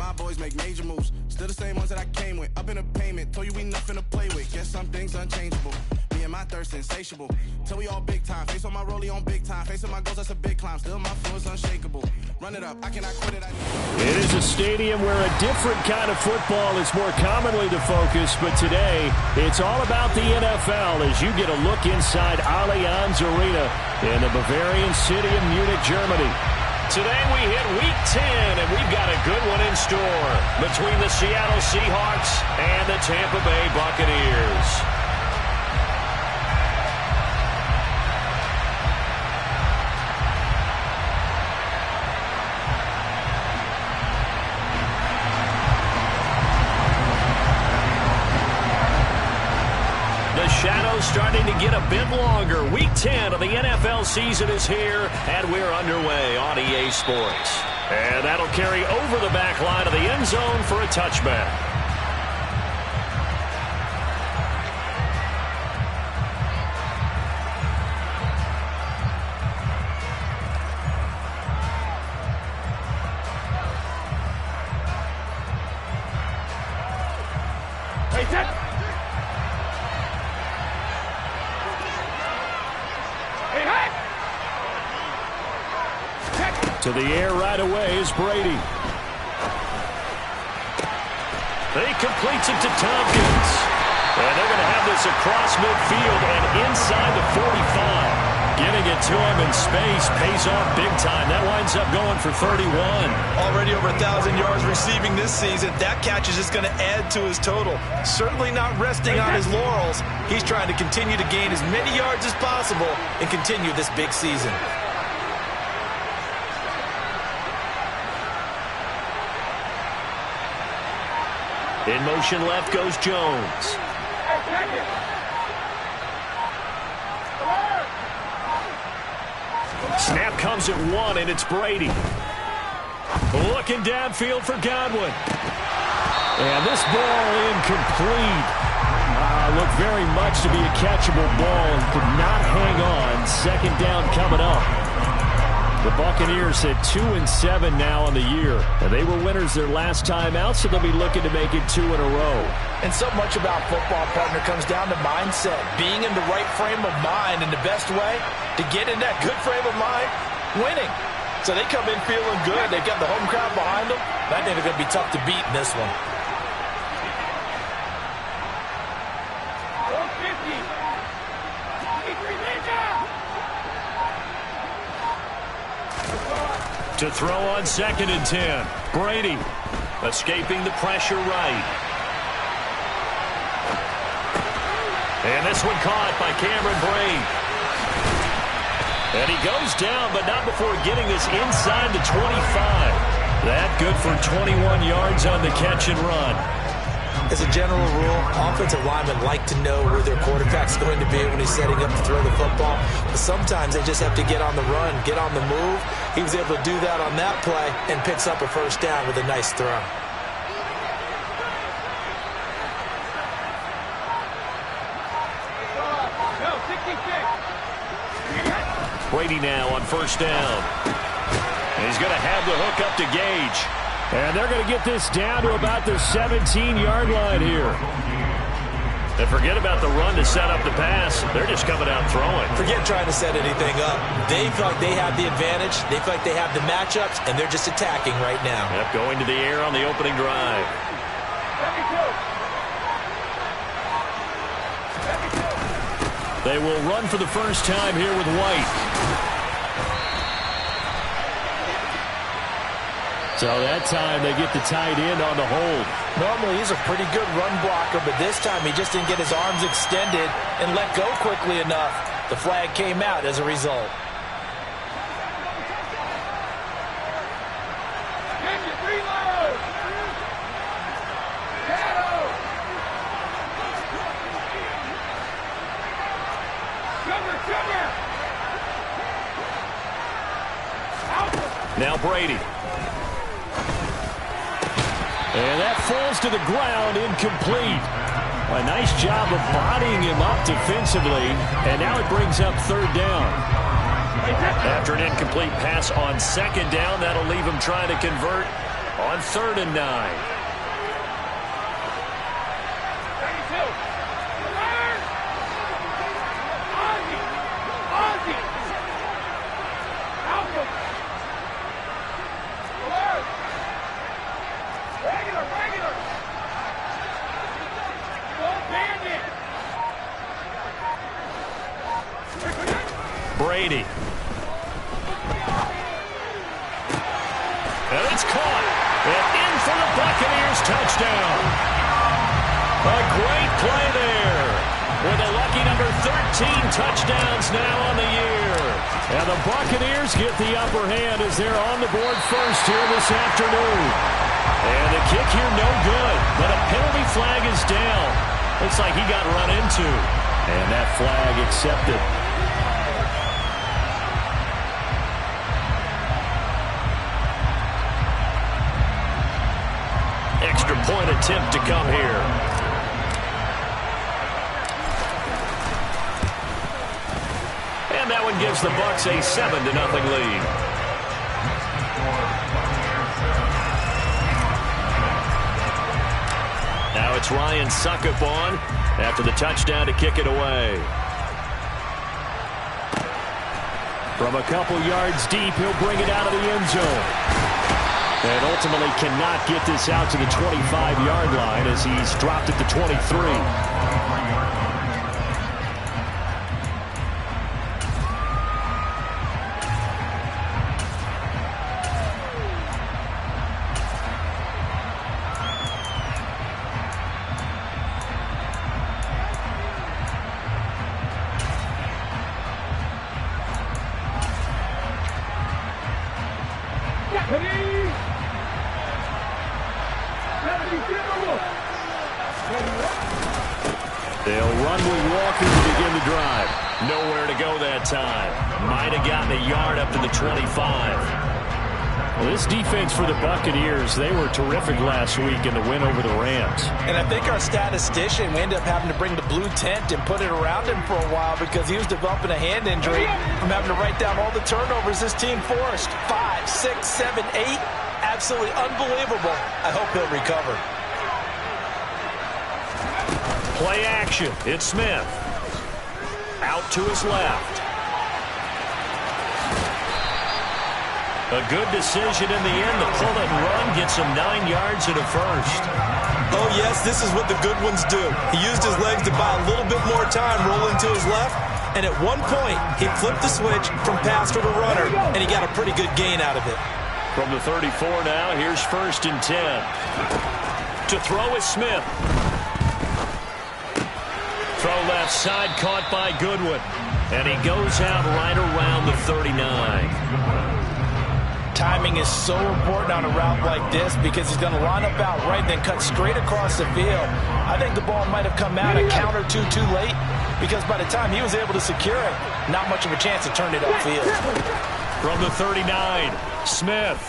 my boys make major moves. Still the same ones that I came with. Up in the payment, told you we nothing to play with. Guess some things unchangeable. Me and my thirst insatiable. Till we all big time. Face on my rollie on big time. Facing my goals, that's a big climb. Still my flow is unshakable. Run it up, I cannot quit it. It is a stadium where a different kind of football is more commonly the focus, but today it's all about the NFL as you get a look inside Allianz Arena in the Bavarian city of Munich, Germany. Today we hit Week 10, and we've got a good one in store between the Seattle Seahawks and the Tampa Bay Buccaneers. The shadow's starting to get a bit longer. Week 10 of the NFL season is here, and we're underway on EA Sports. And that'll carry over the back line of the end zone for a touchback. To the air right away is Brady. He completes it to Tompkins. And they're going to have this across midfield and inside the 45. Getting it to him in space pays off big time. That winds up going for 31. Already over 1,000 yards receiving this season. That catch is just going to add to his total. Certainly not resting on his laurels. He's trying to continue to gain as many yards as possible and continue this big season. In motion left goes Jones. Snap comes at 1, and it's Brady. Looking downfield for Godwin. And this ball incomplete. Looked very much to be a catchable ball and could not hang on. Second down coming up. The Buccaneers at 2-7 now on the year. And they were winners their last time out, so they'll be looking to make it 2 in a row. And so much about football, partner, comes down to mindset. Being in the right frame of mind, and the best way to get in that good frame of mind, winning. So they come in feeling good. They've got the home crowd behind them. I think they're going to be tough to beat in this one. To throw on 2nd and 10. Brady escaping the pressure right. And this one caught by Cameron Brate. And he goes down, but not before getting this inside the 25. That good for 21 yards on the catch and run. As a general rule, offensive linemen like to know where their quarterback's going to be when he's setting up to throw the football. But sometimes they just have to get on the run, get on the move. He was able to do that on that play and picks up a first down with a nice throw. Brady now on first down. He's going to have the hook up to Gage. And they're going to get this down to about the 17-yard line here. And forget about the run to set up the pass. They're just coming out throwing. Forget trying to set anything up. They feel like they have the advantage. They feel like they have the matchups, and they're just attacking right now. Yep, going to the air on the opening drive. They will run for the first time here with White. So that time they get the tight end on the hold. Normally he's a pretty good run blocker, but this time he just didn't get his arms extended and let go quickly enough. The flag came out as a result. Now Brady. And that falls to the ground, incomplete. A nice job of bodying him up defensively, and now it brings up 3rd down. After an incomplete pass on 2nd down, that'll leave him trying to convert On 3rd and 9. Brady. And it's caught. And in for the Buccaneers touchdown. A great play there. With a lucky number 13 touchdowns now on the year. And the Buccaneers get the upper hand as they're on the board first here this afternoon. And the kick here no good. But a penalty flag is down. Looks like he got run into. And that flag accepted. Extra point attempt to come here. And that one gives the Bucs a 7-0 lead. Now it's Ryan Suckup on after the touchdown to kick it away. From a couple yards deep, he'll bring it out of the end zone. And ultimately cannot get this out to the 25-yard line as he's dropped at the 23. They'll run with Walker to begin the drive. Nowhere to go that time. Might have gotten a yard up to the 25. Well, this defense for the Buccaneers, they were terrific last week in the win over the Rams. And I think our statistician, we ended up having to bring the blue tent and put it around him for a while because he was developing a hand injury from having to write down all the turnovers this team forced. 5, 6, 7, 8. Absolutely unbelievable. I hope he'll recover. Play action. It's Smith. Out to his left. A good decision in the end. The pull and run gets him 9 yards and a first. Oh, yes, this is what the good ones do. He used his legs to buy a little bit more time rolling to his left, and at one point, he flipped the switch from passer to runner, and he got a pretty good gain out of it. From the 34 now, here's 1st and 10. To throw is Smith. Throw left side, caught by Goodwin. And he goes out right around the 39. Timing is so important on a route like this because he's going to line up out right and then cut straight across the field. I think the ball might have come out a count or two too late because by the time he was able to secure it, not much of a chance to turn it upfield. From the 39, Smith.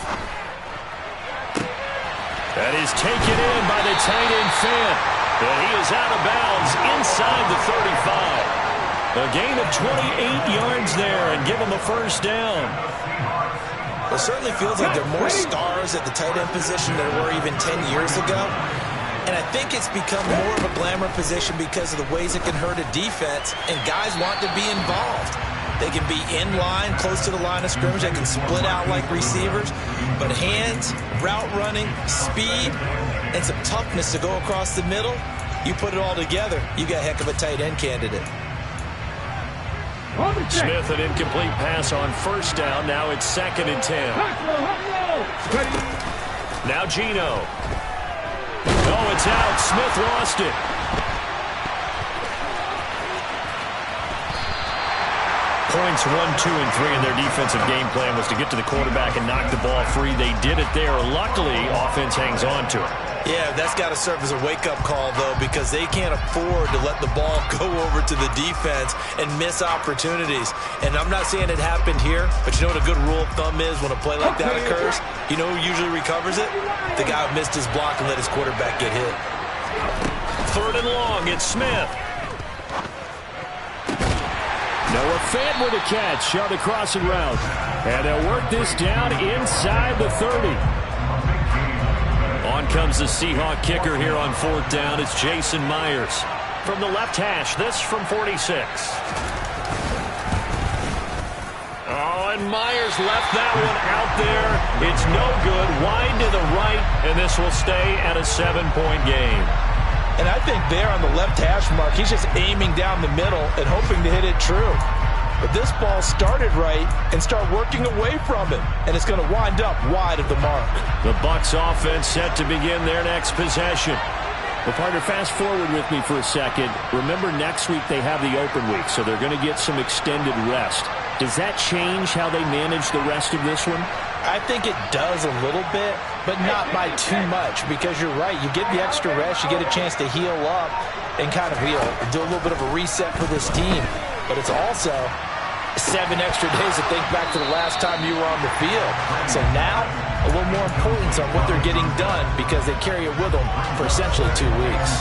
That is taken in by the tight end Fant. And he is out of bounds inside the 35. A gain of 28 yards there and give him a first down. It certainly feels like there are more stars at the tight end position than there were even 10 years ago. And I think it's become more of a glamour position because of the ways it can hurt a defense, and guys want to be involved. They can be in line, close to the line of scrimmage. They can split out like receivers. But hands, route running, speed, and some toughness to go across the middle, you put it all together, you got a heck of a tight end candidate. Smith, an incomplete pass on first down. Now it's 2nd and 10. Now Gino. Oh, it's out. Smith lost it. Points 1, 2, and 3 in their defensive game plan was to get to the quarterback and knock the ball free. They did it there. Luckily, offense hangs on to it. Yeah, that's got to serve as a wake-up call, though, because they can't afford to let the ball go over to the defense and miss opportunities. And I'm not saying it happened here, but you know what a good rule of thumb is when a play like that occurs? You know who usually recovers it? The guy who missed his block and let his quarterback get hit. 3rd and long, it's Smith. Noah Fant with a catch on the crossing route. And they'll work this down inside the 30. In comes the Seahawk kicker here on 4th down. It's Jason Myers. From the left hash, this from 46. Oh, and Myers left that one out there. It's no good. Wide to the right, and this will stay at a 7-point game. And I think there on the left hash mark, he's just aiming down the middle and hoping to hit it true. But this ball started right and start working away from him, and it's going to wind up wide of the mark. The Bucs offense set to begin their next possession. Well, partner, fast forward with me for a second. Remember, next week they have the open week, so they're going to get some extended rest. Does that change how they manage the rest of this one? I think it does a little bit, but not by too much, because you're right. You get the extra rest, you get a chance to heal up and kind of do a little bit of a reset for this team. But it's also 7 extra days to think back to the last time you were on the field. So now, a little more importance on what they're getting done because they carry it with them for essentially 2 weeks.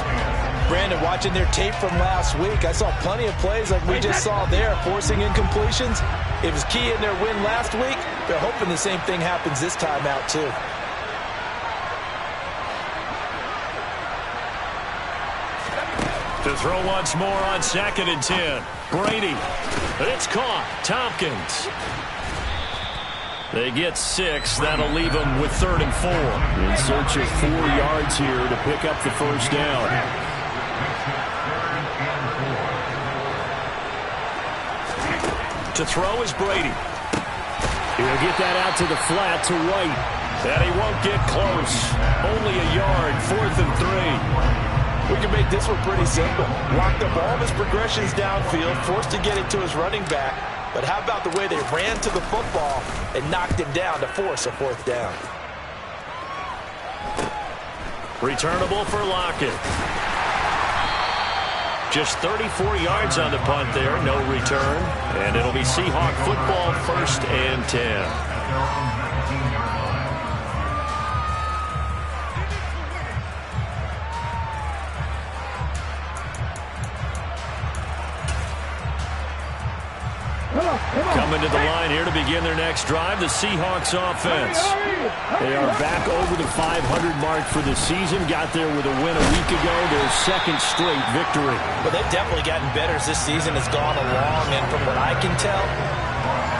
Brandon, watching their tape from last week, I saw plenty of plays like we just saw there, forcing incompletions. It was key in their win last week. They're hoping the same thing happens this time out, too. To throw once more on 2nd and 10. Brady. It's caught. Tompkins. They get 6. That'll leave them with 3rd and 4. In search of 4 yards here to pick up the first down. To throw is Brady. He'll get that out to the flat to White. And he won't get close. Only a yard. 4th and 3. We can make this one pretty simple. Locked up all of his progressions downfield, forced to get it to his running back. But how about the way they ran to the football and knocked him down to force a 4th down? Returnable for Lockett. Just 34 yards on the punt there, no return. And it'll be Seahawk football, 1st and 10. Coming to the line here to begin their next drive, the Seahawks offense. They are back over the 500 mark for the season. Got there with a win a week ago, their 2nd straight victory. Well, they've definitely gotten better as this season has gone along, and from what I can tell,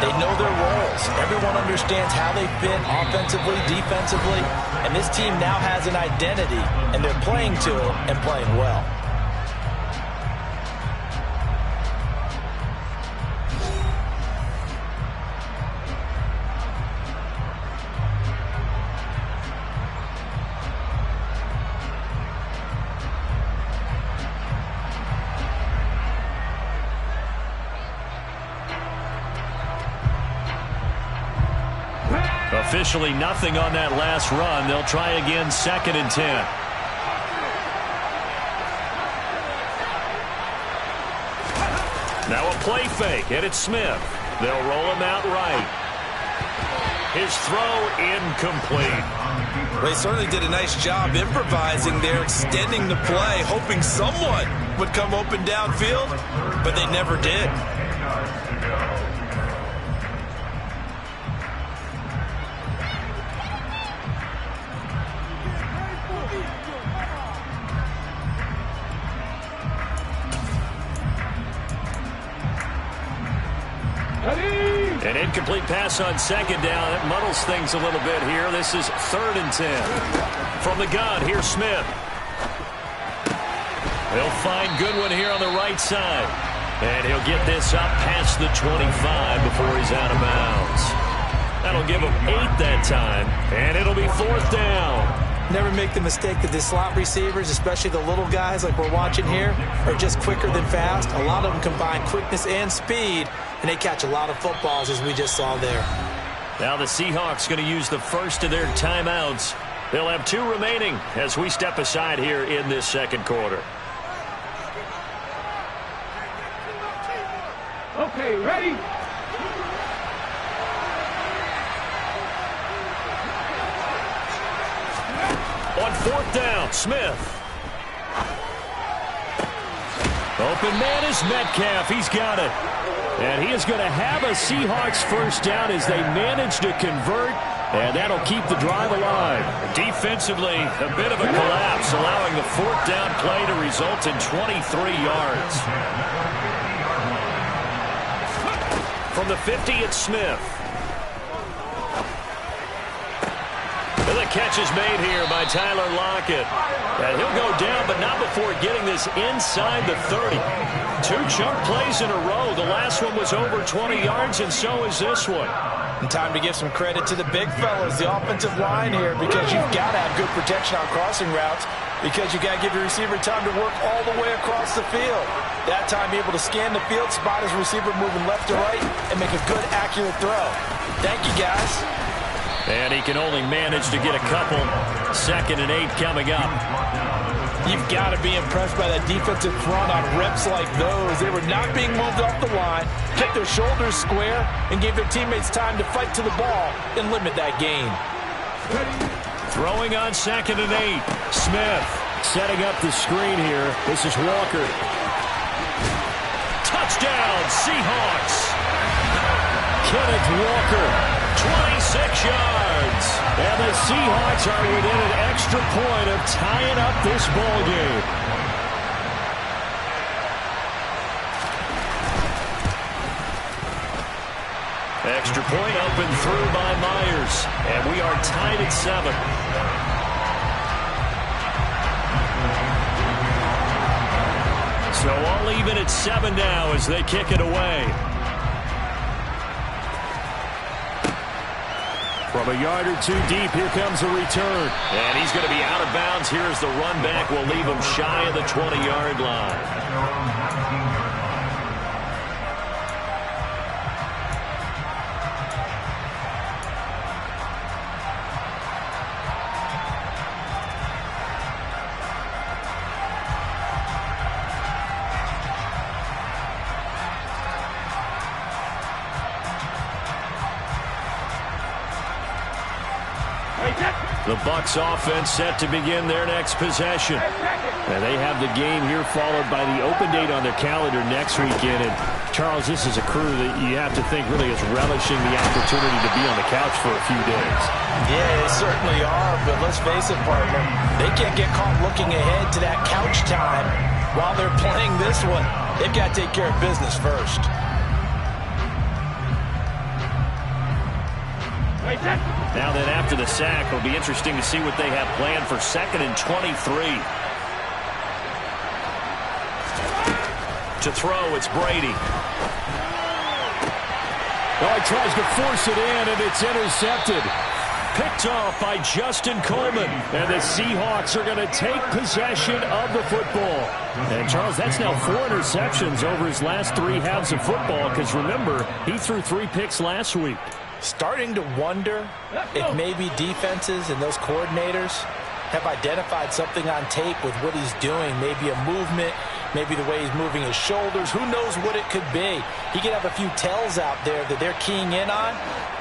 they know their roles. Everyone understands how they fit offensively, defensively, and this team now has an identity, and they're playing to it and playing well. Officially nothing on that last run. They'll try again, 2nd and 10. Now a play fake, and it's Smith. They'll roll him out right. His throw incomplete. They certainly did a nice job improvising there, extending the play, hoping someone would come open downfield, but they never did. An incomplete pass on 2nd down. That muddles things a little bit here. This is 3rd and 10. From the gun, here's Smith. They'll find Goodwin here on the right side. And he'll get this up past the 25 before he's out of bounds. That'll give him 8 that time. And it'll be 4th down. Never make the mistake that the slot receivers, especially the little guys like we're watching here, are just quicker than fast. A lot of them combine quickness and speed, and they catch a lot of footballs, as we just saw there. Now the Seahawks going to use the first of their timeouts. They'll have 2 remaining as we step aside here in this 2nd quarter. Okay, ready? On 4th down, Smith. Open man is Metcalf. He's got it. And he is going to have a Seahawks 1st down as they manage to convert. And that'll keep the drive alive. Defensively, a bit of a collapse, allowing the fourth down play to result in 23 yards. From the 50, it's Smith. And the catch is made here by Tyler Lockett. And he'll go down, but not before getting this inside the 30. 2 chunk plays in a row. The last one was over 20 yards, and so is this one. And time to give some credit to the big fellas, the offensive line here, because you've got to have good protection on crossing routes, because you've got to give your receiver time to work all the way across the field. That time, able to scan the field, spot his receiver moving left to right, and make a good, accurate throw. Thank you, guys. And he can only manage to get a couple. 2nd and 8 coming up. You've got to be impressed by that defensive front on reps like those. They were not being moved off the line, kept their shoulders square, and gave their teammates time to fight to the ball and limit that gain. Throwing on 2nd and 8. Smith setting up the screen here. This is Walker. Touchdown, Seahawks. Kenneth Walker. 26 yards. And the Seahawks are within an extra point of tying up this ball game. Extra point up and through by Myers. And we are tied at 7. So all even at 7 now as they kick it away. From a yard or 2 deep, here comes a return. And he's going to be out of bounds here as the run back will leave him shy of the 20-yard line. The Bucs offense set to begin their next possession. And they have the game here followed by the open date on their calendar next weekend. And Charles, this is a crew that you have to think really is relishing the opportunity to be on the couch for a few days. Yeah, they certainly are, but let's face it, partner. They can't get caught looking ahead to that couch time while they're playing this one. They've got to take care of business first. Now then, after the sack, it'll be interesting to see what they have planned for 2nd and 23. To throw, it's Brady. Oh, he tries to force it in, and it's intercepted. Picked off by Justin Coleman. And the Seahawks are going to take possession of the football. And, Charles, that's now 4 interceptions over his last 3 halves of football, because, remember, he threw 3 picks last week. Starting to wonder if maybe defenses and those coordinators have identified something on tape with what he's doing. Maybe a movement, maybe the way he's moving his shoulders. Who knows what it could be? He could have a few tells out there that they're keying in on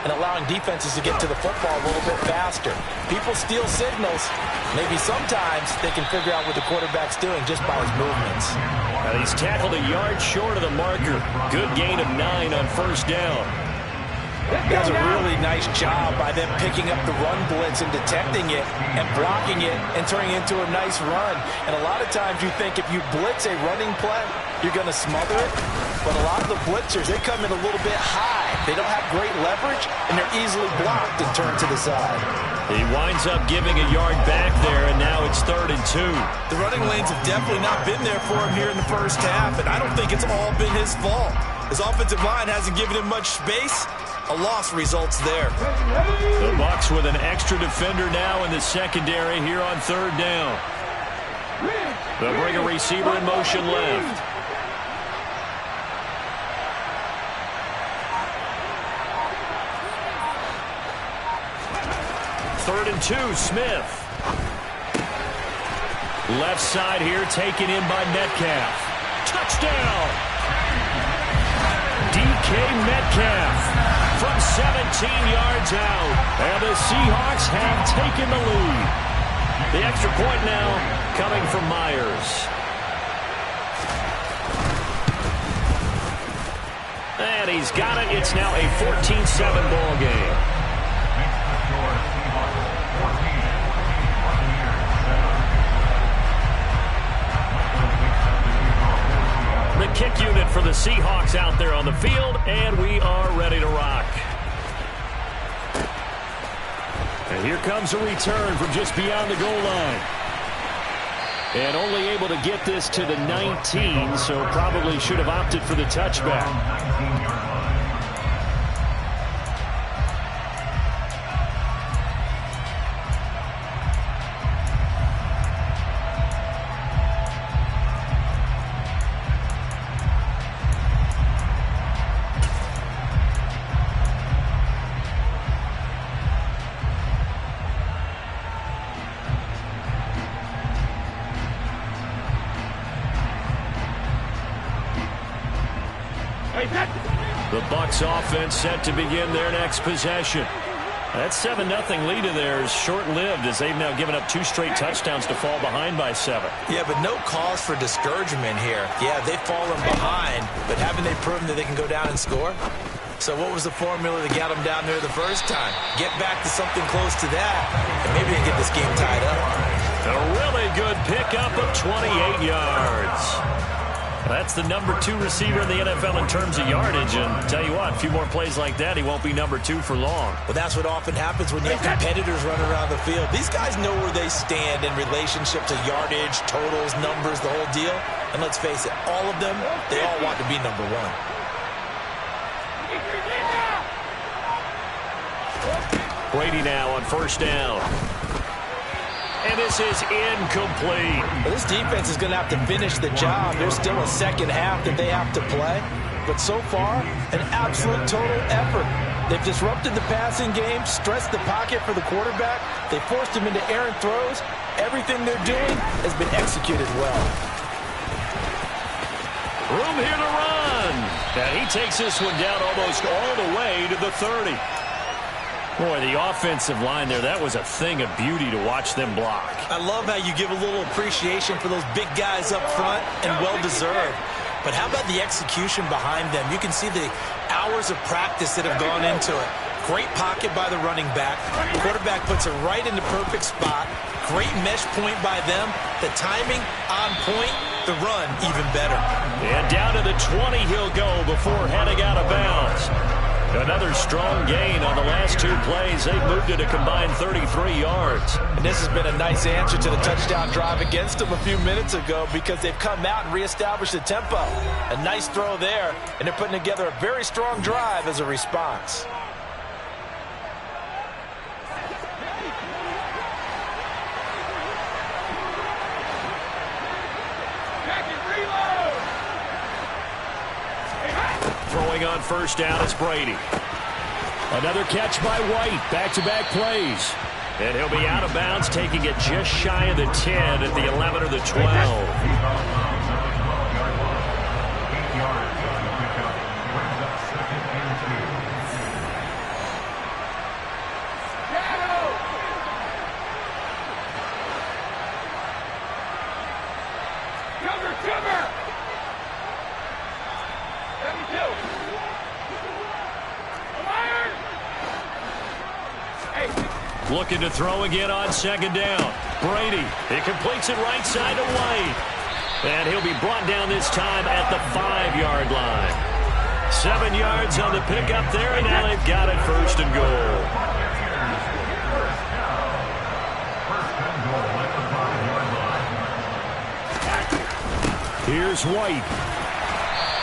and allowing defenses to get to the football a little bit faster. People steal signals. Maybe sometimes they can figure out what the quarterback's doing just by his movements. And he's tackled a yard short of the marker. Good gain of 9 on 1st down. That was a really nice job by them picking up the run blitz and detecting it and blocking it and turning it into a nice run. And a lot of times you think if you blitz a running play, you're going to smother it. But a lot of the blitzers, they come in a little bit high. They don't have great leverage, and they're easily blocked and turned to the side. He winds up giving a yard back there, and now it's 3rd and 2. The running lanes have definitely not been there for him here in the first half, and I don't think it's all been his fault. His offensive line hasn't given him much space. A loss results there. The Bucs with an extra defender now in the secondary here on 3rd down. They'll bring a receiver in motion left. Third and 2, Smith. Left side here taken in by Metcalf. Touchdown! DK Metcalf. From 17 yards out. And the Seahawks have taken the lead. The extra point now coming from Myers. And he's got it. It's now a 14-7 ball game. kick unit for the Seahawks out there on the field, and we are ready to rock. And here comes a return from just beyond the goal line. And only able to get this to the 19, so probably should have opted for the touchback. The Bucs offense set to begin their next possession. That 7-0 lead of theirs short-lived as they've now given up 2 straight touchdowns to fall behind by 7. Yeah, but no cause for discouragement here. Yeah, they've fallen behind, but haven't they proven that they can go down and score? So what was the formula that got them down there the first time? Get back to something close to that, and maybe they get this game tied up. A really good pickup of 28 yards. That's the number 2 receiver in the NFL in terms of yardage. And tell you what, a few more plays like that, he won't be number 2 for long. Well, that's what often happens when you have competitors running around the field. These guys know where they stand in relationship to yardage, totals, numbers, the whole deal. And let's face it, all of them, they all want to be number 1. Brady now on first down. And this is incomplete. Well, this defense is going to have to finish the job. There's still a second half that they have to play. But so far, an absolute total effort. They've disrupted the passing game, stressed the pocket for the quarterback. They forced him into errant throws. Everything they're doing has been executed well. Room here to run. And he takes this one down almost all the way to the 30. Boy, the offensive line there, that was a thing of beauty to watch them block. I love how you give a little appreciation for those big guys up front, and well-deserved. But how about the execution behind them? You can see the hours of practice that have gone into it. Great pocket by the running back. Quarterback puts it right in the perfect spot. Great mesh point by them. The timing on point. The run even better. And down to the 20 he'll go before heading out of bounds. Another strong gain on the last 2 plays. They've moved it a combined 33 yards. And this has been a nice answer to the touchdown drive against them a few minutes ago because they've come out and reestablished the tempo. A nice throw there, and they're putting together a very strong drive as a response. Throwing on first down, it's Brady. Another catch by White. Back-to-back plays. And he'll be out of bounds, taking it just shy of the 10 at the 11 or the 12. Looking to throw again on second down. Brady, he completes it right side to White. And he'll be brought down this time at the 5-yard line. 7 yards on the pickup there, and now they've got it first and goal. Here's White.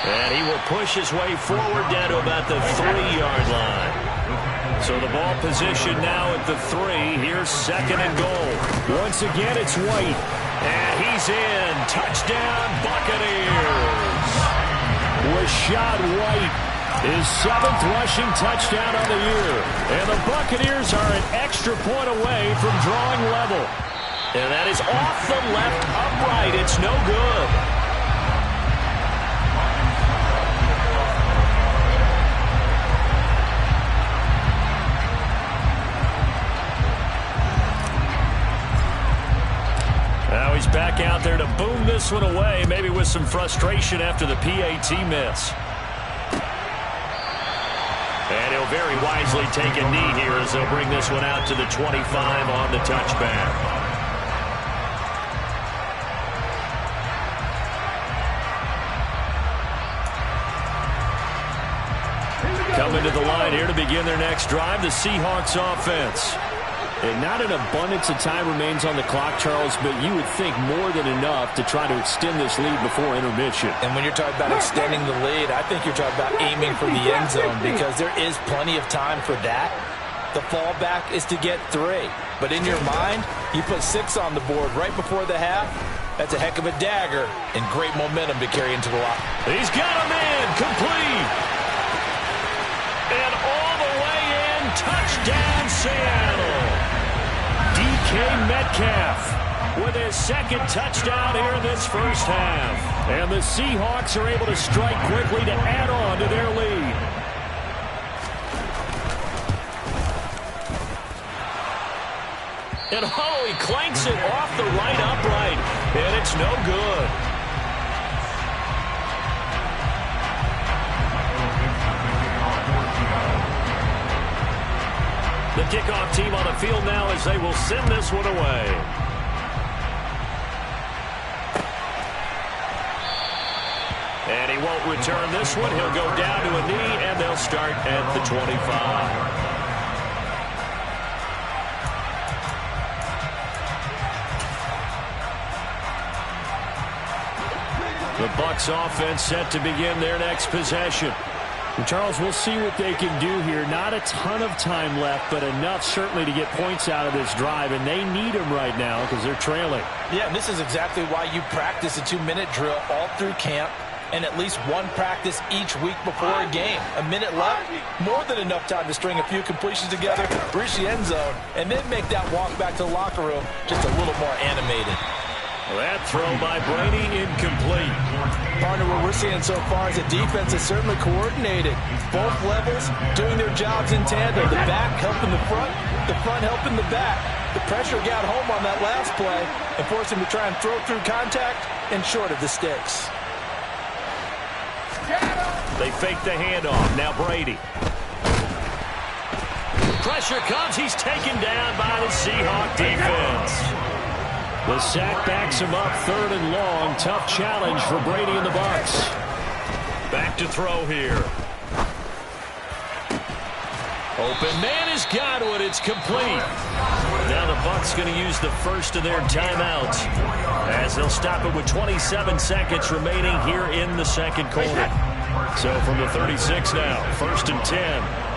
And he will push his way forward down to about the 3-yard line. So the ball position now at the 3. Here's second and goal. Once again, it's White. And he's in. Touchdown, Buccaneers. Rashad White, his 7th rushing touchdown of the year. And the Buccaneers are an extra point away from drawing level. And that is off the left upright. It's no good. Now he's back out there to boom this one away, maybe with some frustration after the PAT miss. And he'll very wisely take a knee here as they'll bring this one out to the 25 on the touchback. coming to the line here to begin their next drive, the Seahawks offense. And not an abundance of time remains on the clock, Charles, but you would think more than enough to try to extend this lead before intermission. And when you're talking about extending the lead, I think you're talking about aiming for the end zone because there is plenty of time for that. The fallback is to get 3. But in your mind, you put 6 on the board right before the half. That's a heck of a dagger and great momentum to carry into the locker. He's got him in, complete. And all the way in, touchdown Seattle. DK Metcalf with his second touchdown here in this first half. And the Seahawks are able to strike quickly to add on to their lead. And he clanks it off the right upright. And it's no good. The kickoff team on the field now as they will send this one away. And he won't return this one. He'll go down to a knee, and they'll start at the 25. The Bucs offense set to begin their next possession. And Charles, we'll see what they can do here. Not a ton of time left, but enough certainly to get points out of this drive, and they need them right now because they're trailing. Yeah, and this is exactly why you practice a 2-minute drill all through camp and at least one practice each week before a game. A minute left, more than enough time to string a few completions together, reach the end zone, and then make that walk back to the locker room just a little more animated. That throw by Brady incomplete. Partner, what we're seeing so far is the defense is certainly coordinated. Both levels doing their jobs in tandem. The back helping the front helping the back. The pressure got home on that last play and forced him to try and throw through contact and short of the sticks. They fake the handoff. Now Brady. Pressure comes. He's taken down by the Seahawk defense. The sack backs him up 3rd and long. Tough challenge for Brady and the Bucs. Back to throw here. Open man has got it. It's complete. Now the Bucs going to use the first of their timeouts as they'll stop it with 27 seconds remaining here in the second quarter. So from the 36 now, 1st and 10.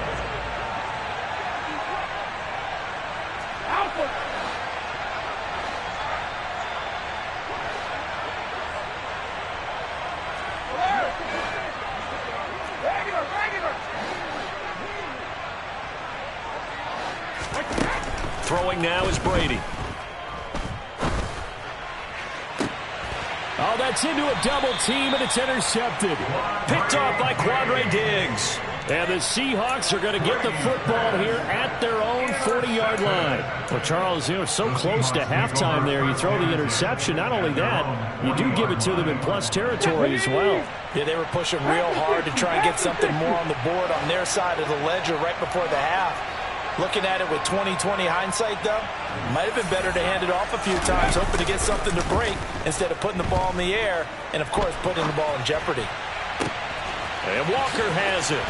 Throwing now is Brady. Oh, that's into a double team, and it's intercepted. Picked off by Quandre Diggs. And the Seahawks are going to get the football here at their own 40-yard line. Well, Charles, you know, so close to halftime there. You throw the interception. Not only that, you do give it to them in plus territory as well. Yeah, they were pushing real hard to try and get something more on the board on their side of the ledger right before the half. Looking at it with 20/20 hindsight, though, might have been better to hand it off a few times, hoping to get something to break instead of putting the ball in the air and, of course, putting the ball in jeopardy. And Walker has it.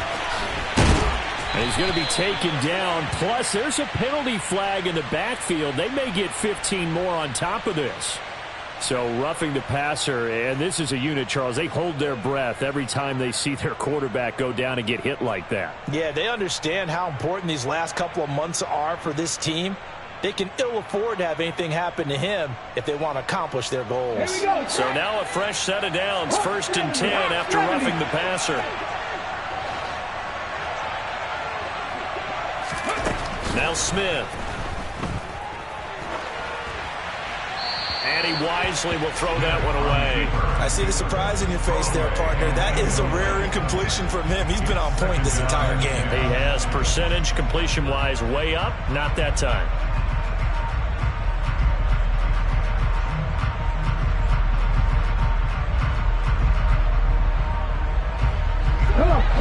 And he's going to be taken down. Plus, there's a penalty flag in the backfield. They may get 15 more on top of this. So roughing the passer, and this is a unit, Charles. They hold their breath every time they see their quarterback go down and get hit like that. Yeah, they understand how important these last couple of months are for this team. They can ill afford to have anything happen to him if they want to accomplish their goals. So now a fresh set of downs, 1st and 10 after roughing the passer. Now Smith. And he wisely will throw that one away. I see the surprise in your face there, partner. That is a rare incompletion from him. He's been on point this entire game. He has percentage completion-wise way up. Not that time.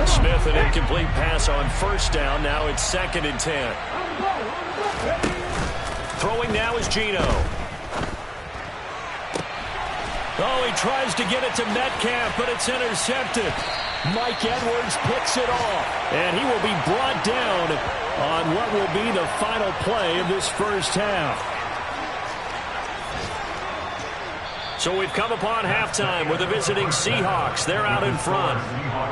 Smith, an incomplete pass on 1st down. Now it's 2nd and 10. Throwing now is Geno. Oh, he tries to get it to Metcalf, but it's intercepted. Mike Edwards picks it off. And he will be brought down on what will be the final play of this first half. So we've come upon halftime with the visiting Seahawks. They're out in front.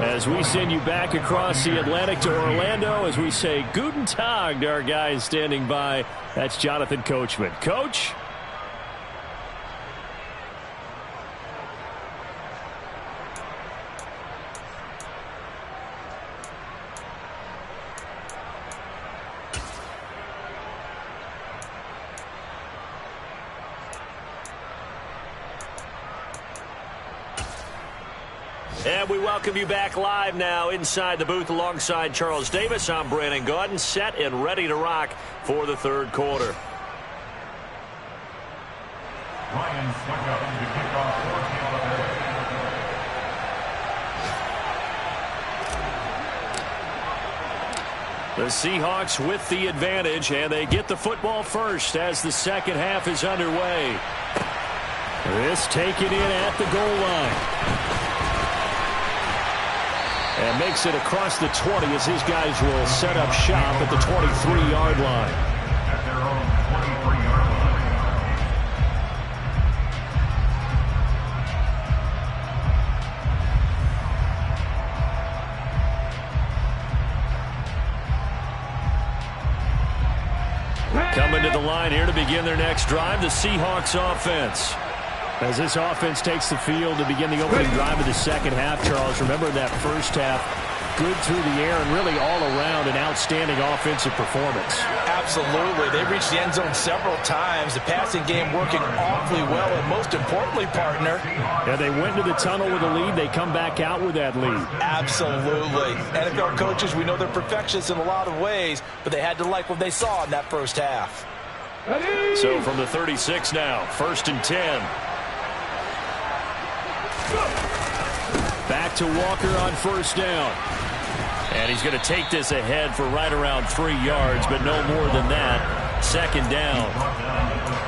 As we send you back across the Atlantic to Orlando, as we say Guten Tag to our guys standing by, that's Jonathan Coachman. Coach? And we welcome you back live now inside the booth alongside Charles Davis. I'm Brandon Gaudin, set and ready to rock for the third quarter. Ryan stuck up to kick off the Seahawks with the advantage, and they get the football first as the second half is underway. This taken in at the goal line. And makes it across the 20 as his guys will set up shop at the 23-yard line. At their own 23-yard line. Coming to the line here to begin their next drive, the Seahawks offense. As this offense takes the field to begin the opening drive of the second half, Charles, remember that first half, good through the air and really all around an outstanding offensive performance. Absolutely. They reached the end zone several times. The passing game working awfully well, and most importantly, partner. Yeah, they went to the tunnel with a lead. They come back out with that lead. Absolutely. NFL coaches, we know they're perfectionists in a lot of ways, but they had to like what they saw in that first half. So from the 36 now, 1st and 10. Back to Walker on first down. And he's going to take this ahead for right around 3 yards, but no more than that. Second down.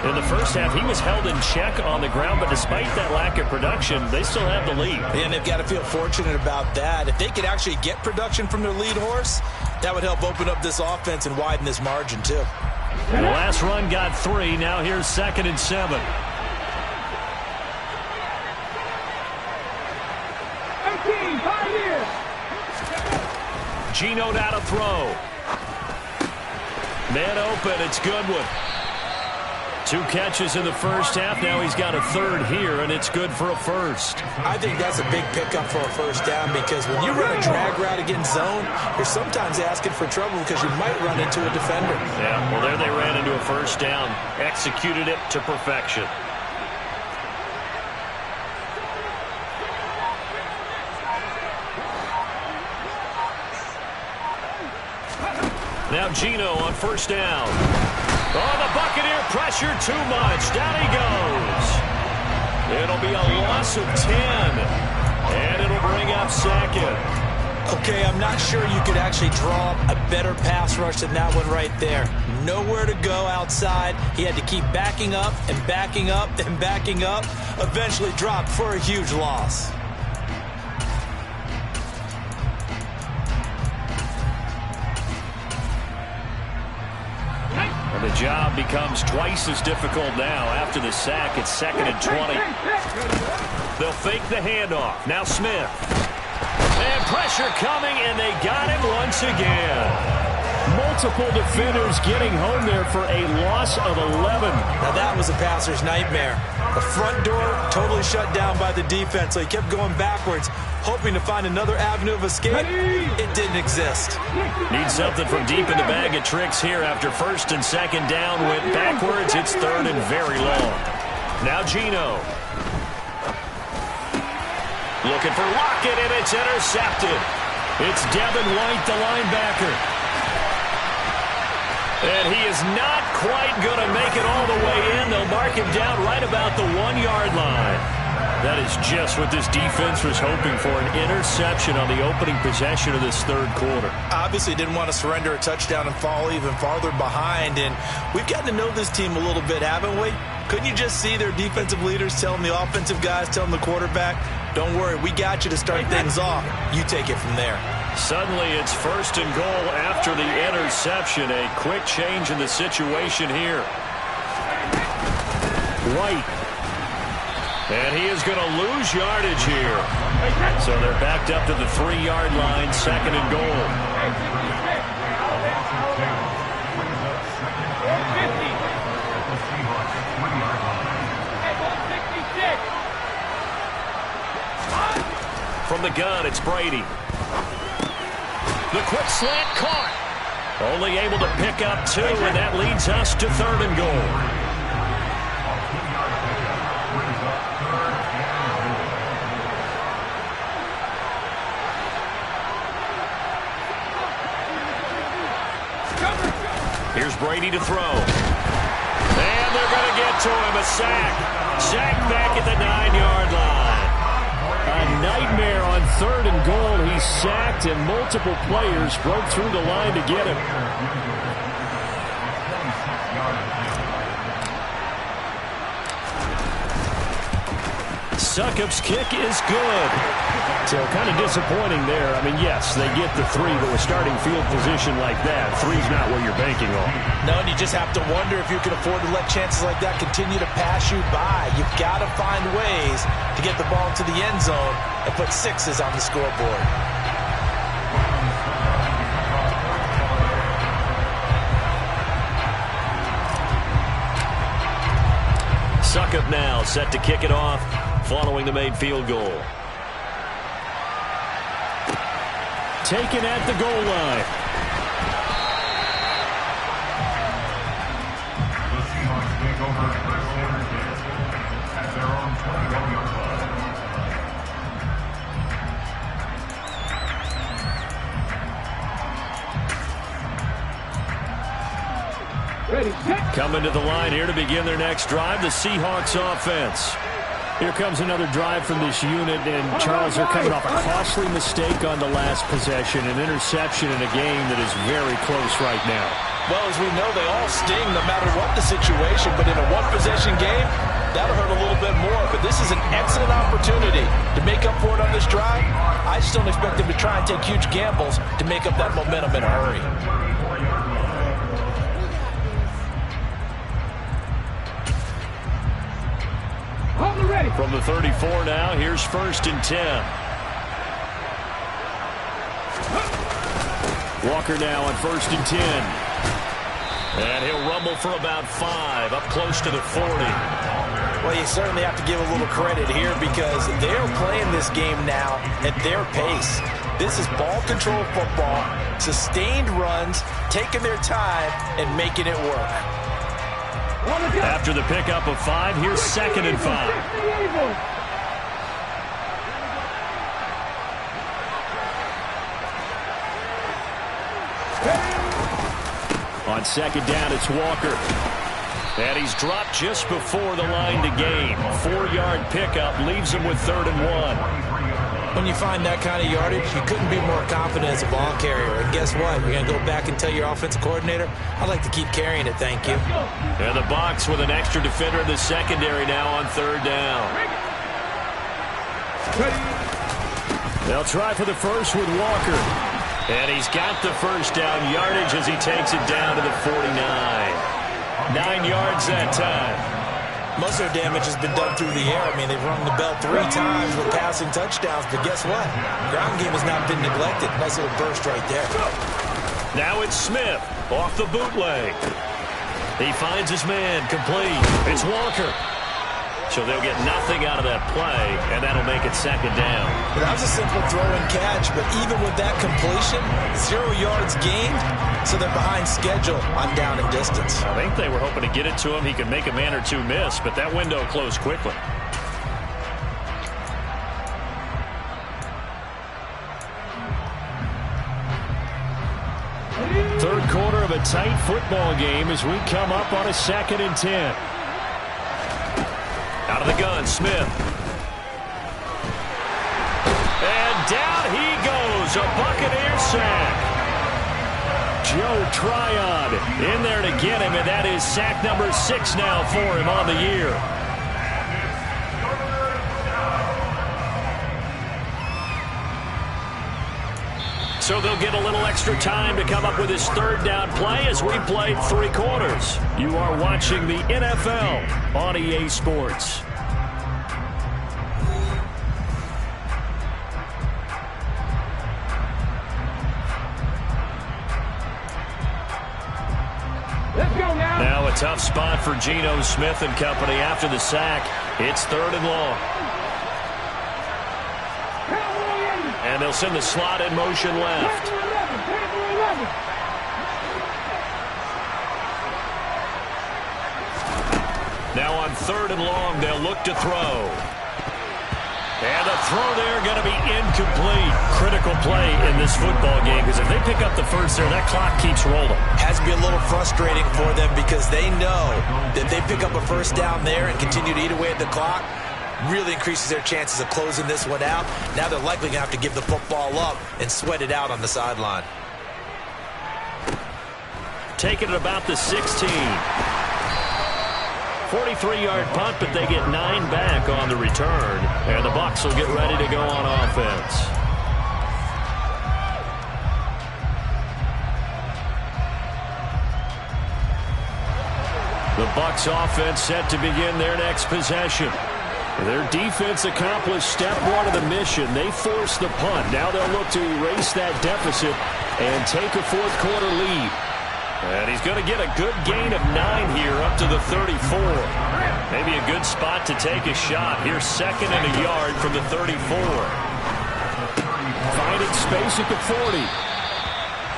In the first half, he was held in check on the ground, but despite that lack of production, they still have the lead. And they've got to feel fortunate about that. If they could actually get production from their lead horse, that would help open up this offense and widen this margin, too. The last run got 3. Now here's 2nd and 7. Geno now to throw. Man open, it's Goodwin. 2 catches in the first half. Now he's got a 3rd here, and it's good for a first. I think that's a big pickup for a first down, because when you run a drag route against zone, you're sometimes asking for trouble because you might run into a defender. Yeah, well, there they ran into a first down. Executed it to perfection. Now Geno on first down. Oh, the Buccaneer pressure too much. Down he goes. It'll be a loss of 10. And it'll bring up 2nd. Okay, I'm not sure you could actually draw a better pass rush than that one right there. Nowhere to go outside. He had to keep backing up and backing up and backing up. Eventually dropped for a huge loss. The job becomes twice as difficult now after the sack. It's 2nd and 20. They'll fake the handoff. Now Smith. And pressure coming, and they got him once again. Multiple defenders getting home there for a loss of 11. Now that was a passer's nightmare. The front door totally shut down by the defense, so he kept going backwards, hoping to find another avenue of escape. It didn't exist. Need something from deep in the bag of tricks here after 1st and 2nd down. Went backwards. It's 3rd and very long. Now Geno. Looking for Lockett, and it's intercepted. It's Devin White, the linebacker. And he is not quite going to make it all the way in. They'll mark him down right about the 1-yard line. That is just what this defense was hoping for, an interception on the opening possession of this third quarter. Obviously didn't want to surrender a touchdown and fall even farther behind, and we've gotten to know this team a little bit, haven't we? Couldn't you just see their defensive leaders telling the offensive guys, telling the quarterback, don't worry, we got you to start things off. You take it from there. Suddenly it's 1st and goal after the interception. A quick change in the situation here. White. And he is going to lose yardage here. So they're backed up to the 3-yard line, 2nd and goal. From the gun, it's Brady. The quick slant caught. Only able to pick up 2, and that leads us to 3rd and goal. Here's Brady to throw. And they're going to get to him. A sack. Sack back at the 9-yard line. A nightmare on 3rd and goal. He's sacked, and multiple players broke through the line to get him. Succop's kick is good. So kind of disappointing there. I mean, yes, they get the 3, but with starting field position like that, 3's not what you're banking on. No, and you just have to wonder if you can afford to let chances like that continue to pass you by. You've got to find ways to get the ball to the end zone and put 6s on the scoreboard. Succop now set to kick it off following the made field goal. Taken at the goal line. The Seahawks take over 1st and 10 at their own 21-yard line. Ready, set. Coming to the line here to begin their next drive, the Seahawks offense. Here comes another drive from this unit, and Charles, they're coming off a costly mistake on the last possession, an interception in a game that is very close right now. Well, as we know, they all sting no matter what the situation, but in a one-possession game, that'll hurt a little bit more. But this is an excellent opportunity to make up for it on this drive. I just don't expect them to try and take huge gambles to make up that momentum in a hurry. From the 34 now, here's 1st and 10. Walker now on 1st and 10. And he'll rumble for about 5, up close to the 40. Well, you certainly have to give a little credit here because they're playing this game now at their pace. This is ball control football, sustained runs, taking their time, and making it work. After the pickup of 5, here's 2nd and 5. On 2nd down, it's Walker. And he's dropped just before the line to gain. 4-yard pickup leaves him with 3rd and 1. When you find that kind of yardage, you couldn't be more confident as a ball carrier. And guess what? You're going to go back and tell your offensive coordinator, I'd like to keep carrying it, thank you. And the box with an extra defender in the secondary now on 3rd down. They'll try for the first with Walker. And he's got the first down yardage as he takes it down to the 49. 9 yards that time. Most of their damage has been done through the air. I mean, they've rung the bell 3 times with passing touchdowns, but guess what? Ground game has not been neglected. Nice little burst right there. Now it's Smith off the bootleg. He finds his man, complete. It's Walker. So they'll get nothing out of that play, and that'll make it 2nd down. That was a simple throw and catch, but even with that completion, 0 yards gained, so they're behind schedule on down and distance. I think they were hoping to get it to him. He could make a man or 2 miss, but that window closed quickly. Third quarter of a tight football game as we come up on a 2nd and 10. Out of the gun, Smith. And down he goes, a Buccaneers sack. Joe Tryon in there to get him, and that is sack number 6 now for him on the year. So they'll get a little extra time to come up with his third down play as we played 3 quarters. You are watching the NFL on EA Sports. Now a tough spot for Geno Smith and company after the sack. It's 3rd and long. And they'll send the slot in motion left. Now on 3rd and long, they'll look to throw. And the throw there going to be incomplete. Critical play in this football game, because if they pick up the first there, that clock keeps rolling. Has to be a little frustrating for them because they know that they pick up a first down there and continue to eat away at the clock, really increases their chances of closing this one out. Now they're likely going to have to give the football up and sweat it out on the sideline. Taking it about the 16. 43-yard punt, but they get 9 back on the return. And the Bucs will get ready to go on offense. The Bucs offense set to begin their next possession. Their defense accomplished step 1 of the mission. They forced the punt. Now they'll look to erase that deficit and take a 4th quarter lead. And he's going to get a good gain of 9 here up to the 34. Maybe a good spot to take a shot. Here's 2nd and a yard from the 34. Finding space at the 40.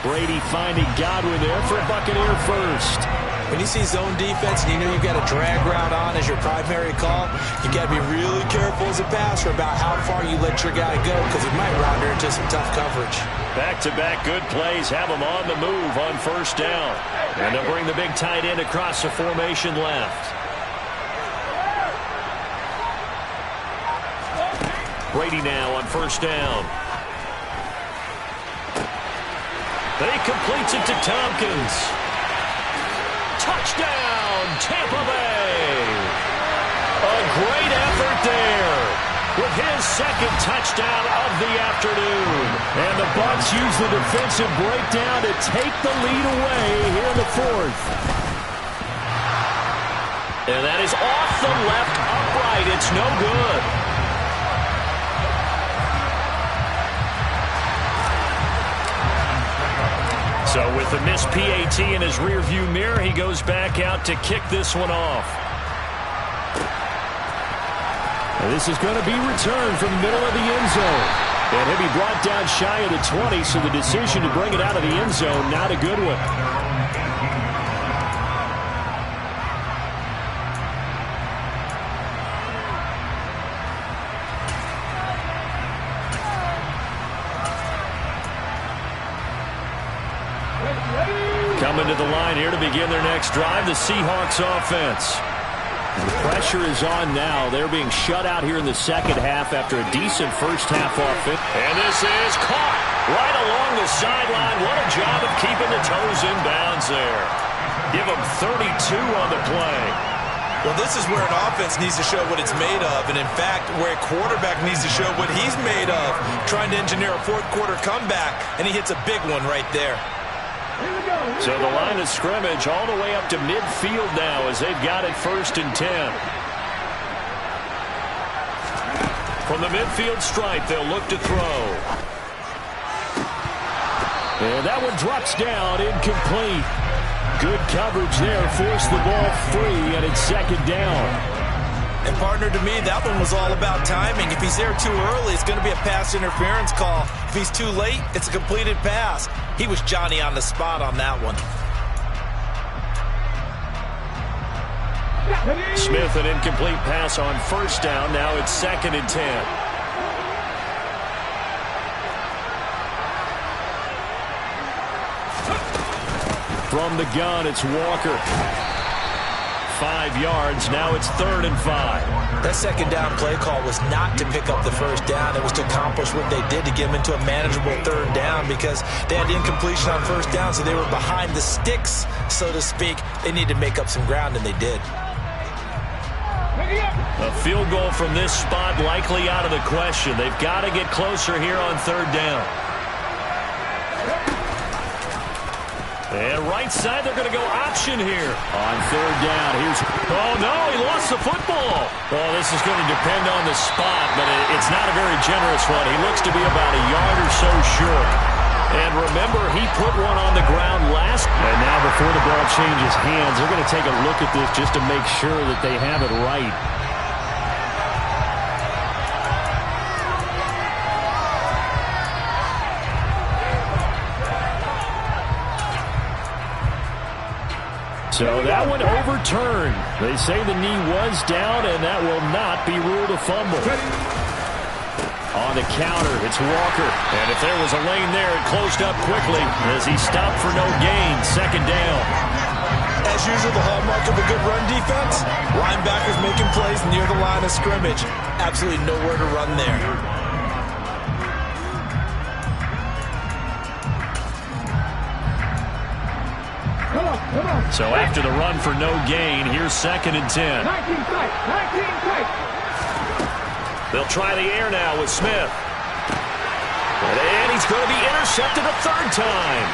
Brady finding Godwin there for a Buccaneer first. When you see zone defense and you know you've got a drag route on as your primary call, you've got to be really careful as a passer about how far you let your guy go because he might round her into some tough coverage. Back-to-back good plays have him on the move on 1st down. And they'll bring the big tight end across the formation left. Brady now on 1st down. They completes it to Tompkins. Touchdown, Tampa Bay. A great effort there with his 2nd touchdown of the afternoon. And the Bucs use the defensive breakdown to take the lead away here in the 4th. And that is off the left upright. It's no good. So with the missed PAT in his rearview mirror, he goes back out to kick this one off. And this is going to be returned from the middle of the end zone. And he'll be brought down shy of the 20, so the decision to bring it out of the end zone, not a good one. Coming to the line here to begin their next drive, the Seahawks offense. The pressure is on now. They're being shut out here in the 2nd half after a decent first half offense. And this is caught right along the sideline. What a job of keeping the toes in bounds there. Give them 32 on the play. Well, this is where an offense needs to show what it's made of. And, in fact, where a quarterback needs to show what he's made of, trying to engineer a 4th quarter comeback. And he hits a big one right there. So the line of scrimmage all the way up to midfield now as they've got it 1st and 10. From the midfield stripe, they'll look to throw. And that one drops down, incomplete. Good coverage there, forced the ball free, and it's 2nd down. And, partner, to me, that one was all about timing. If he's there too early, it's going to be a pass interference call. If he's too late, it's a completed pass. He was Johnny on the spot on that one. Smith, an incomplete pass on 1st down. Now it's 2nd and 10. From the gun, it's Walker. 5 yards. Now it's 3rd and 5. That second down play call was not to pick up the first down. It was to accomplish what they did, to get them into a manageable 3rd down, because they had incompletion on first down, so they were behind the sticks, so to speak. They needed to make up some ground, and they did. A field goal from this spot likely out of the question. They've got to get closer here on 3rd down. And right side, they're going to go option here. On 3rd down, here's... Oh, no, he lost the football. Oh, this is going to depend on the spot, but it's not a very generous one. He looks to be about a yard or so short. And remember, he put one on the ground last. And now before the ball changes hands, they're going to take a look at this just to make sure that they have it right. So that one overturned. They say the knee was down, and that will not be ruled a fumble. On the counter, it's Walker. And if there was a lane there, it closed up quickly as he stopped for no gain. 2nd down. As usual, the hallmark of a good run defense, linebackers making plays near the line of scrimmage. Absolutely nowhere to run there. So after the run for no gain, here's 2nd and 10. They'll try the air now with Smith. And he's going to be intercepted a 3rd time.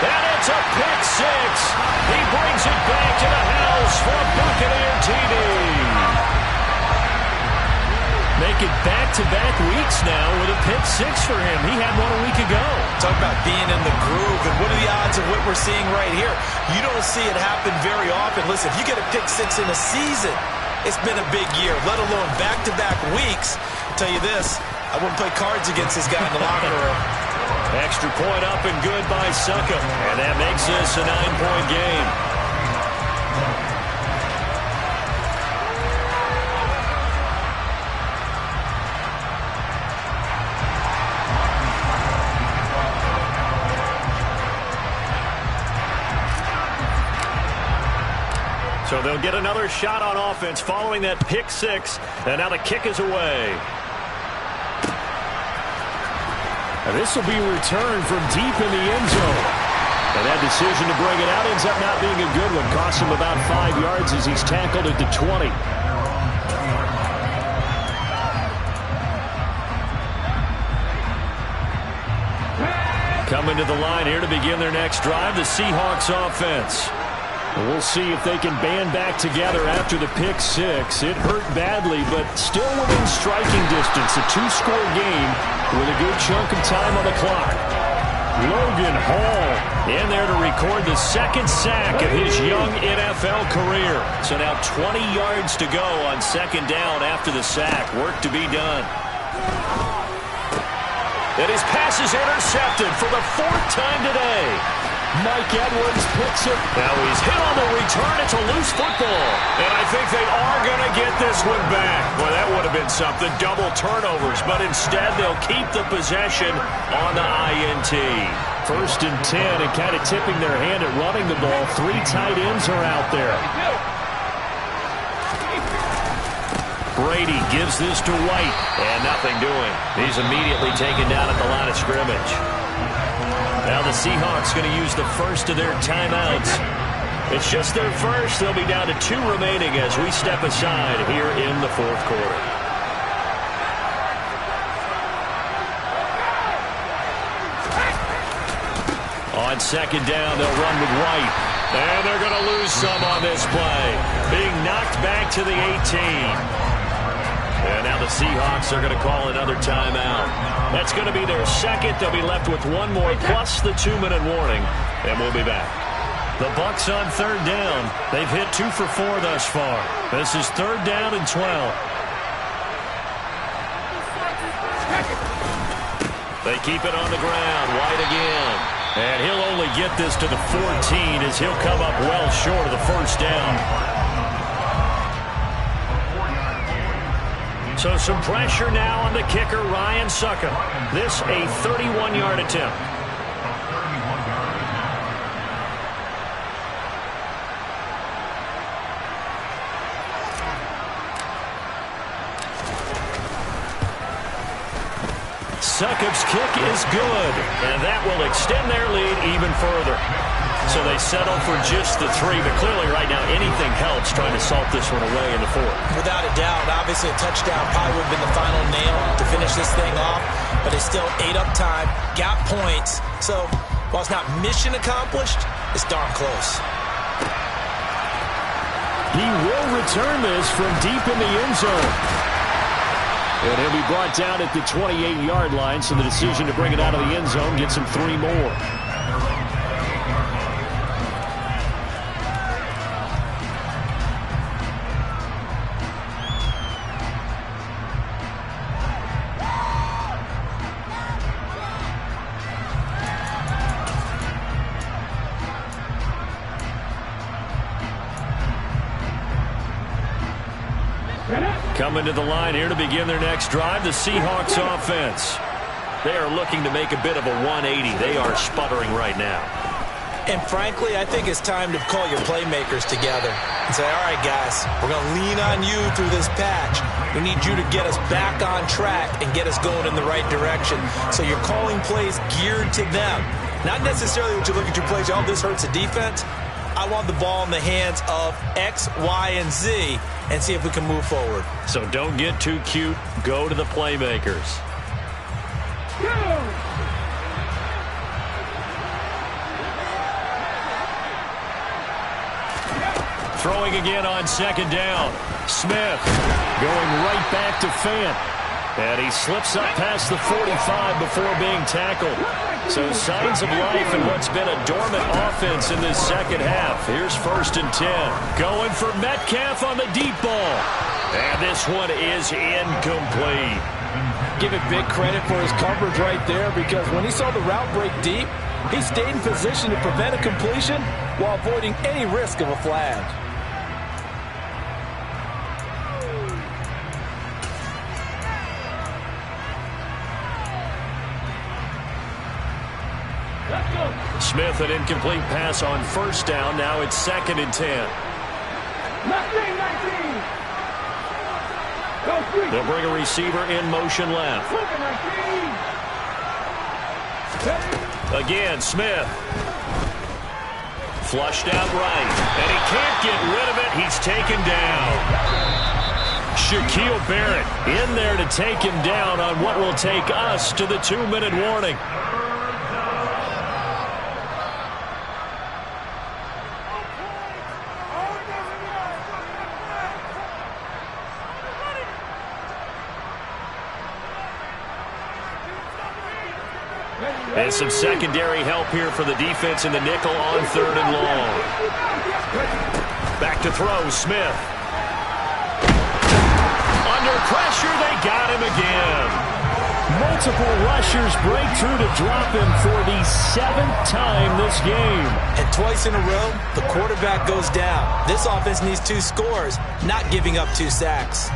And it's a pick 6. He brings it back to the house for a Buccaneer TD. Make it back-to-back weeks now with a pick 6 for him. He had one a week ago. Talk about being in the groove, and what are the odds of what we're seeing right here? You don't see it happen very often. Listen, if you get a pick 6 in a season, it's been a big year, let alone back-to-back weeks. I'll tell you this, I wouldn't play cards against this guy in the locker room. Extra point up and good by Suckham. And that makes this a 9-point game. So they'll get another shot on offense following that pick 6. And now the kick is away. And this will be returned from deep in the end zone. And that decision to bring it out ends up not being a good one. Costs him about 5 yards as he's tackled at the 20. Coming to the line here to begin their next drive, the Seahawks offense. And we'll see if they can band back together after the pick 6. It hurt badly, but still within striking distance. A 2-score game with a good chunk of time on the clock. Logan Hall in there to record the 2nd sack of his young NFL career. So now 20 yards to go on 2nd down after the sack. Work to be done. And his pass is intercepted for the 4th time today. Mike Edwards puts it. Now he's hit on the return. It's a loose football. And I think they are going to get this one back. Well, that would have been something. Double turnovers. But instead, they'll keep the possession on the INT. 1st and 10, and kind of tipping their hand at running the ball. 3 tight ends are out there. Brady gives this to White. And nothing doing. He's immediately taken down at the line of scrimmage. Now the Seahawks going to use the first of their timeouts. It's just their first. They'll be down to 2 remaining as we step aside here in the 4th quarter. On 2nd down, they'll run with White. And they're going to lose some on this play. Being knocked back to the 18. And now the Seahawks are going to call another timeout. That's going to be their 2nd. They'll be left with 1 more plus the 2-minute warning. And we'll be back. The Bucs on 3rd down. They've hit 2 for 4 thus far. This is 3rd down and 12. They keep it on the ground. White again. And he'll only get this to the 14 as he'll come up well short of the 1st down. So some pressure now on the kicker, Ryan Suckham. This a 31-yard attempt. Succop's kick is good, and that will extend their lead even further. So they settle for just the 3, but clearly right now anything helps trying to salt this one away in the 4th. Without a doubt, obviously a touchdown probably would have been the final nail to finish this thing off, but they still ate up time, got points. So while it's not mission accomplished, it's darn close. He will return this from deep in the end zone. And he'll be brought down at the 28-yard line, so the decision to bring it out of the end zone gets him 3 more. Coming to the line here to begin their next drive, the Seahawks offense. They are looking to make a bit of a 180. They are sputtering right now. And frankly, I think it's time to call your playmakers together and say, all right, guys, we're going to lean on you through this patch. We need you to get us back on track and get us going in the right direction. So you're calling plays geared to them. Not necessarily that you look at your plays, oh, this hurts the defense. I want the ball in the hands of X, Y, and Z and see if we can move forward. So don't get too cute. Go to the playmakers. Throwing again on 2nd down. Smith going right back to Fant. And he slips up past the 45 before being tackled. So signs of life in what's been a dormant offense in this second half. Here's 1st and 10. Going for Metcalf on the deep ball. And this one is incomplete. Give it big credit for his coverage right there, because when he saw the route break deep, he stayed in position to prevent a completion while avoiding any risk of a flag. Smith, an incomplete pass on 1st down. Now it's 2nd and 10. 19. They'll bring a receiver in motion left. Again, Smith. Flushed out right. And he can't get rid of it. He's taken down. Shaquille Barrett in there to take him down on what will take us to the 2-minute warning. And some secondary help here for the defense in the nickel on 3rd and long. Back to throw, Smith. Under pressure, they got him again. Multiple rushers break through to drop him for the 7th time this game. And twice in a row, the quarterback goes down. This offense needs 2 scores, not giving up 2 sacks.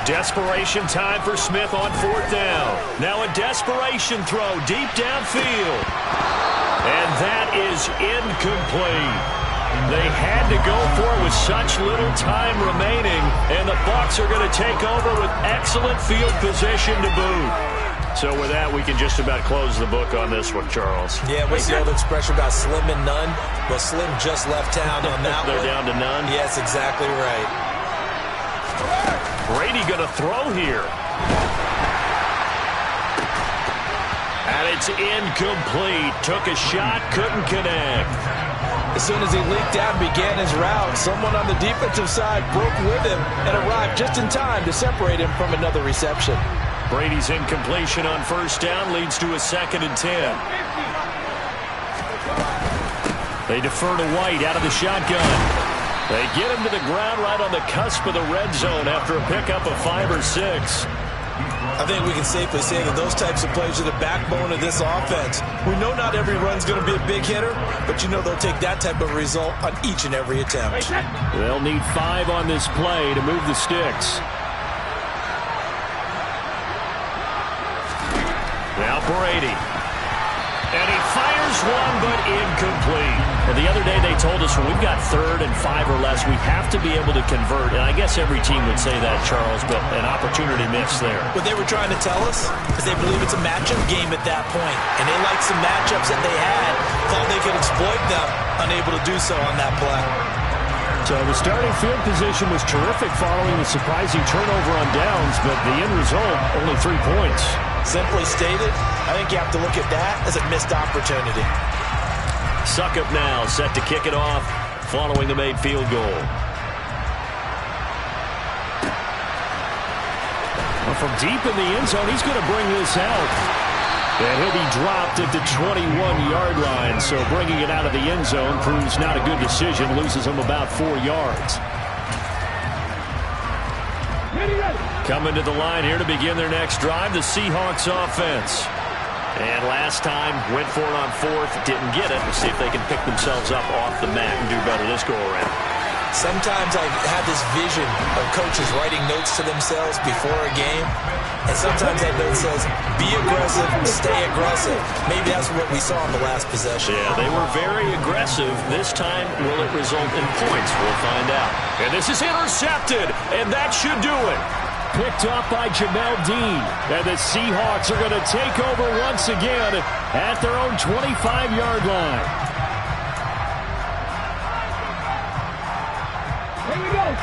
Desperation time for Smith on 4th down. Now a desperation throw deep downfield. And that is incomplete. They had to go for it with such little time remaining, and the Bucs are going to take over with excellent field position to boot. So with that, we can just about close the book on this one, Charles. Yeah, what's the old expression about slim and none? Well, Slim just left town on that They're one. down to none? Yes, exactly right. Brady going to throw here. And it's incomplete. Took a shot, couldn't connect. As soon as he leaked out and began his route, someone on the defensive side broke with him and arrived just in time to separate him from another reception. Brady's incompletion on 1st down leads to a 2nd and 10. They defer to White out of the shotgun. They get him to the ground right on the cusp of the red zone after a pickup of 5 or 6. I think we can safely say that those types of plays are the backbone of this offense. We know not every run's going to be a big hitter, but you know they'll take that type of result on each and every attempt. They'll need 5 on this play to move the sticks. Brady. And he fires one, but incomplete. Well, the other day they told us when we've got 3rd and 5 or less, we have to be able to convert. And I guess every team would say that, Charles, but an opportunity missed there. What they were trying to tell us is they believe it's a matchup game at that point. And they liked some matchups that they had, thought they could exploit them, unable to do so on that play. So the starting field position was terrific following the surprising turnover on downs, but the end result, only 3 points. Simply stated, I think you have to look at that as a missed opportunity. Suckup now, set to kick it off following the made field goal. Well, from deep in the end zone, he's going to bring this out. And he'll be dropped at the 21-yard line, so bringing it out of the end zone proves not a good decision, loses him about 4 yards. Coming to the line here to begin their next drive, the Seahawks offense. And last time, went for it on 4th, didn't get it. We'll see if they can pick themselves up off the mat and do better this go-around. Sometimes I have this vision of coaches writing notes to themselves before a game. And sometimes that note says, be aggressive, stay aggressive. Maybe that's what we saw in the last possession. Yeah, they were very aggressive. This time, will it result in points? We'll find out. And this is intercepted, and that should do it. Picked off by Jamel Dean. And the Seahawks are going to take over once again at their own 25-yard line.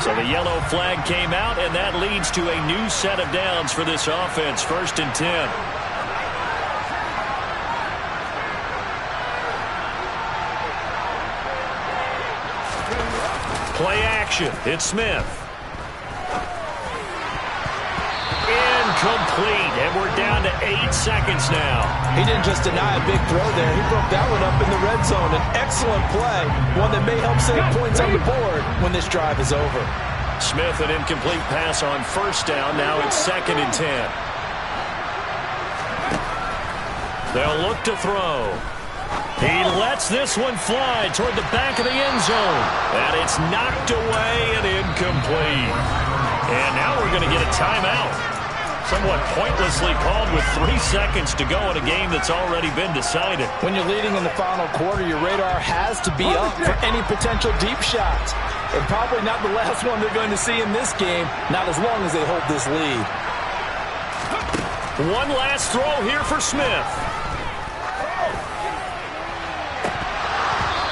So the yellow flag came out, and that leads to a new set of downs for this offense. 1st and 10. Play action. It's Smith. Incomplete, and we're down to 8 seconds now. He didn't just deny a big throw there. He broke that one up in the red zone. An excellent play, one that may help save points on the board when this drive is over. Smith, an incomplete pass on 1st down. Now it's 2nd and 10. They'll look to throw. He lets this one fly toward the back of the end zone. And it's knocked away and incomplete. And now we're going to get a timeout. Somewhat pointlessly called with 3 seconds to go in a game that's already been decided. When you're leading in the final quarter, your radar has to be up for any potential deep shots. And probably not the last one they're going to see in this game, not as long as they hold this lead. One last throw here for Smith.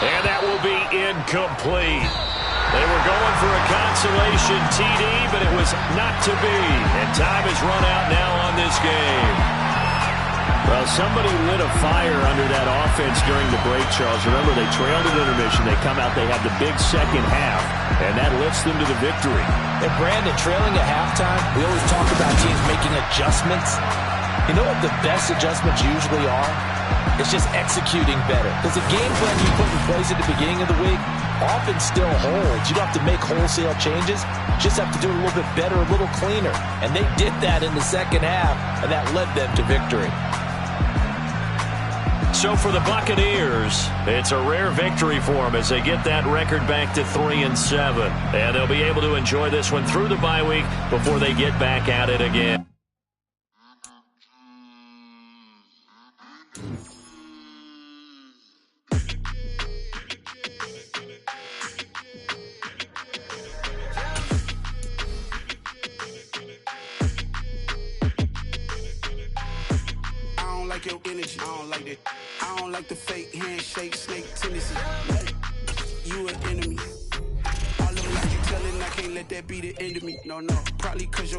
And that will be incomplete. They were going for a consolation TD, but it was not to be. And time has run out now on this game. Well, somebody lit a fire under that offense during the break, Charles. Remember, they trailed at intermission. They come out, they have the big second half, and that lifts them to the victory. And Brandon, trailing at halftime, we always talk about teams making adjustments. You know what the best adjustments usually are? It's just executing better. Because the game plan you put in place at the beginning of the week often still holds. You don't have to make wholesale changes. You just have to do it a little bit better, a little cleaner. And they did that in the second half, and that led them to victory. So for the Buccaneers, it's a rare victory for them as they get that record back to 3-7. And they'll be able to enjoy this one through the bye week before they get back at it again. Your energy, I don't like that. I don't like the fake handshake, snake tendency. You an enemy. All of them like you telling, I can't let that be the end of me. No, probably cause you're